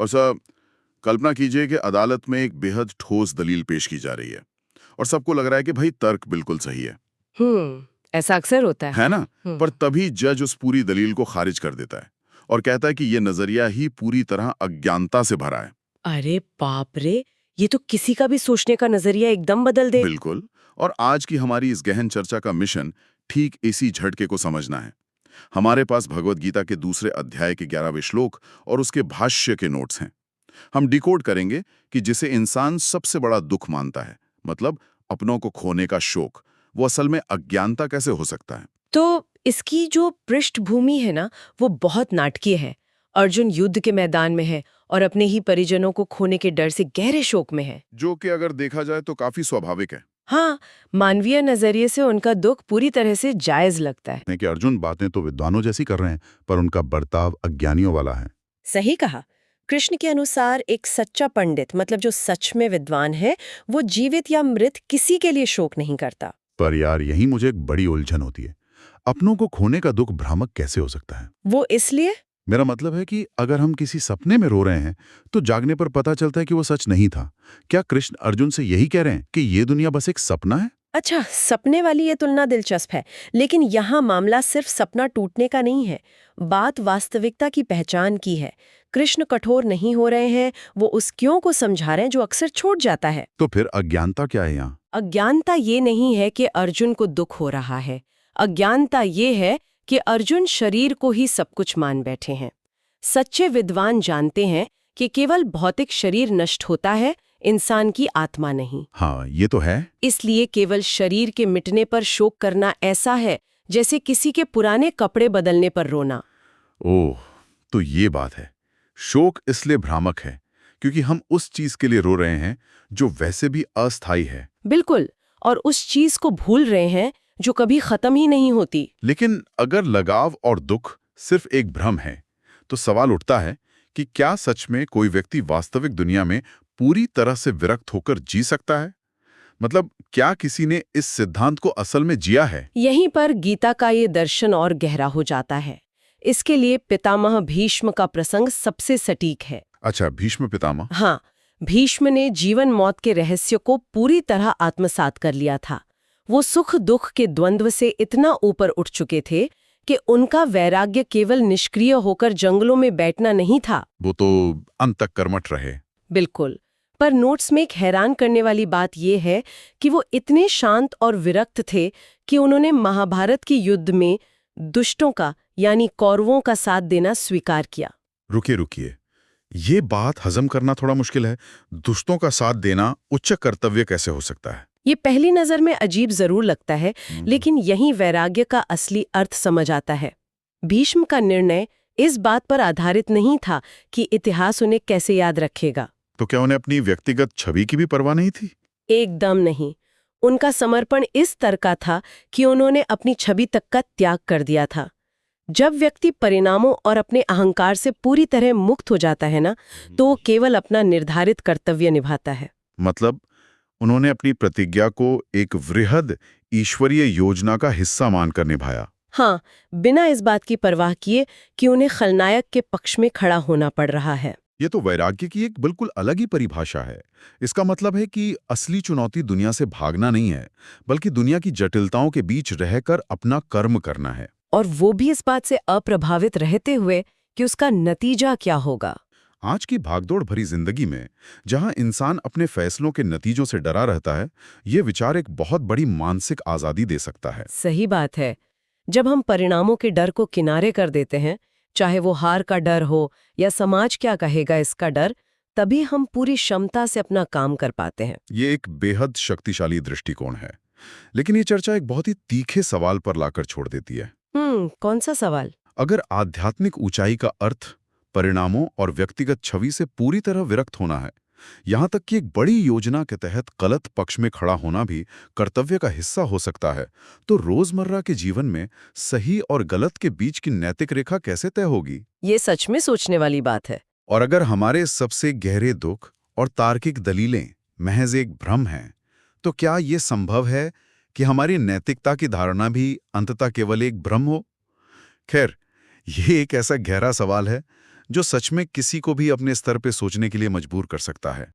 और सर, कल्पना कीजिए कि अदालत में एक बेहद ठोस दलील पेश की जा रही है और सबको लग रहा है कि भाई तर्क बिल्कुल सही ऐसा अक्सर होता है। है ना? हम्म। पर तभी जज उस पूरी दलील को खारिज कर देता है और कहता है कि ये नजरिया ही पूरी तरह अज्ञानता से भरा है। अरे बाप रे, ये तो किसी का भी सोचने का नजरिया एकदम बदल दे। बिल्कुल। और आज की हमारी इस गहन चर्चा का मिशन ठीक इसी झटके को समझना है। हमारे पास भगवत गीता के दूसरे अध्याय के 11वें श्लोक और उसके भाष्य के नोट्स हैं। हम डिकोड करेंगे कि जिसे इंसान सबसे बड़ा दुख मानता है, मतलब अपनों को खोने का शोक, वो असल में अज्ञानता कैसे हो सकता है। तो इसकी जो पृष्ठभूमि है ना, वो बहुत नाटकीय है। अर्जुन युद्ध के मैदान में है और अपने ही परिजनों को खोने के डर से गहरे शोक में है। जो कि अगर देखा जाए तो काफी स्वाभाविक है। हाँ, मानवीय नजरिए से उनका दुख पूरी तरह से जायज लगता है। कि अर्जुन बातें तो विद्वानों जैसी कर रहे हैं, पर उनका बर्ताव अज्ञानियों वाला है। सही कहा। कृष्ण के अनुसार एक सच्चा पंडित, मतलब जो सच में विद्वान है, वो जीवित या मृत किसी के लिए शोक नहीं करता। पर यार, यही मुझे एक बड़ी उलझन होती है। अपनों को खोने का दुख भ्रामक कैसे हो सकता है? वो इसलिए मेरा मतलब है कि अगर हम किसी सपने में रो रहे हैं तो जागने पर पता चलता है कि वो सच नहीं था। क्या कृष्ण अर्जुन से यही कह रहे हैं कि ये दुनिया बस एक सपना है? अच्छा, सपने वाली ये तुलना दिलचस्प है, लेकिन यहाँ मामला सिर्फ सपना टूटने का नहीं है। बात वास्तविकता की पहचान की है। कृष्ण कठोर नहीं हो रहे हैं, वो उस क्यों को समझा रहे हैं जो अक्सर छूट जाता है। तो फिर अज्ञानता क्या है यहाँ? अज्ञानता ये नहीं है कि अर्जुन को दुख हो रहा है। अज्ञानता ये है कि अर्जुन शरीर को ही सब कुछ मान बैठे हैं। सच्चे विद्वान जानते हैं कि केवल भौतिक शरीर नष्ट होता है, इंसान की आत्मा नहीं। हाँ, ये तो है। इसलिए केवल शरीर के मिटने पर शोक करना ऐसा है जैसे किसी के पुराने कपड़े बदलने पर रोना। ओह, तो ये बात है। शोक इसलिए भ्रामक है क्योंकि हम उस चीज के लिए रो रहे हैं जो वैसे भी अस्थायी है। बिल्कुल, और उस चीज को भूल रहे हैं जो कभी खत्म ही नहीं होती। लेकिन अगर लगाव और दुख सिर्फ एक भ्रम है, तो सवाल उठता है कि क्या सच में कोई व्यक्ति वास्तविक दुनिया में पूरी तरह से विरक्त होकर जी सकता है? मतलब, क्या किसी ने इस सिद्धांत को असल में जिया है? यहीं पर गीता का ये दर्शन और गहरा हो जाता है। इसके लिए पितामह भीष्म का प्रसंग सबसे सटीक है। अच्छा, भीष्म पितामह। हाँ, भीष्म ने जीवन मौत के रहस्य को पूरी तरह आत्मसात कर लिया था। वो सुख दुख के द्वंद्व से इतना ऊपर उठ चुके थे कि उनका वैराग्य केवल निष्क्रिय होकर जंगलों में बैठना नहीं था। वो तो अंत तक कर्मठ रहे। बिल्कुल। पर नोट्स में एक हैरान करने वाली बात यह है कि वो इतने शांत और विरक्त थे कि उन्होंने महाभारत के युद्ध में दुष्टों का, यानी कौरवों का साथ देना स्वीकार किया। रुकिए रुकिए, ये बात हजम करना थोड़ा मुश्किल है। दुष्टों का साथ देना उच्च कर्तव्य कैसे हो सकता है? ये पहली नजर में अजीब जरूर लगता है, लेकिन यही वैराग्य का असली अर्थ समझ आता है। भीष्म का निर्णय इस बात पर आधारित नहीं था कि इतिहास उन्हें कैसे याद रखेगा। तो क्या उन्हें अपनी व्यक्तिगत छवि की भी परवाह नहीं थी? एकदम नहीं। उनका समर्पण इस तरह का था कि उन्होंने अपनी छवि तक का त्याग कर दिया था। जब व्यक्ति परिणामों और अपने अहंकार से पूरी तरह मुक्त हो जाता है ना, तो वो केवल अपना निर्धारित कर्तव्य निभाता है। मतलब, उन्होंने अपनी प्रतिज्ञा को एक वृहद ईश्वरीय योजना का हिस्सा मानकर निभाया। हाँ, बिना इस बात की परवाह किए कि उन्हें खलनायक के पक्ष में खड़ा होना पड़ रहा है। ये तो वैराग्य की एक बिल्कुल अलग ही परिभाषा है। इसका मतलब है कि असली चुनौती दुनिया से भागना नहीं है, बल्कि दुनिया की जटिलताओं के बीच रहकर अपना कर्म करना है। और वो भी इस बात से अप्रभावित रहते हुए कि उसका नतीजा क्या होगा। आज की भागदौड़ भरी जिंदगी में, जहां इंसान अपने फैसलों के नतीजों से डरा रहता है, ये विचार एक बहुत बड़ी मानसिक आजादी दे सकता है। सही बात है। जब हम परिणामों के डर को किनारे कर देते हैं, चाहे वो हार का डर हो या समाज क्या कहेगा इसका डर, तभी हम पूरी क्षमता से अपना काम कर पाते हैं। ये एक बेहद शक्तिशाली दृष्टिकोण है, लेकिन ये चर्चा एक बहुत ही तीखे सवाल पर लाकर छोड़ देती है। कौन सा सवाल? अगर आध्यात्मिक ऊंचाई का अर्थ परिणामों और व्यक्तिगत छवि से पूरी तरह विरक्त होना है, यहाँ तक कि एक बड़ी योजना के तहत गलत पक्ष में खड़ा होना भी कर्तव्य का हिस्सा हो सकता है, तो रोजमर्रा के जीवन में सही और गलत के बीच की नैतिक रेखा कैसे तय होगी? ये सच में सोचने वाली बात है। और अगर हमारे सबसे गहरे दुख और तार्किक दलीलें महज एक भ्रम हैं, तो क्या ये संभव है कि हमारी नैतिकता की धारणा भी अंततः केवल एक भ्रम हो? खैर, ये एक ऐसा गहरा सवाल है जो सच में किसी को भी अपने स्तर पे सोचने के लिए मजबूर कर सकता है।